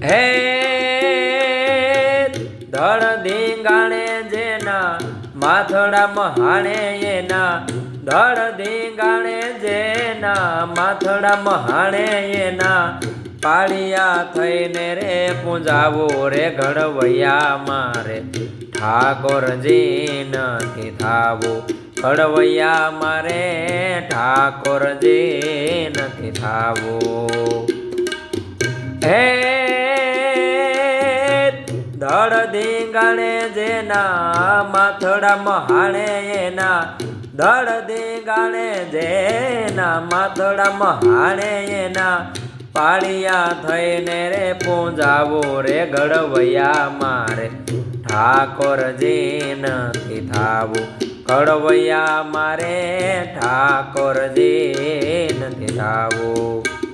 હે ધડ ધીંગાણે જેના માથડામાં હાણે એના ધડ ધીંગાણે જેના માથડામાં હાણે એના પાળિયા થઈને રે પૂંજાવો રે ઘડવૈયા મારે ઠાકોરજી નથી થાવું ઘડવૈયા મારે ઠાકોરજી નથી થાવું હે ધડ ધીંગાણે જેના માથડામાં હાણે એના ધડ ધીંગાણે જેના માથડામાં હાણે એના પાળિયા થઈને રે પૂંજાવો રે ઘડવૈયા મારે ઠાકોરજી નથી થાવું ઘડવૈયા મારે ઠાકોરજી નથી થાવું।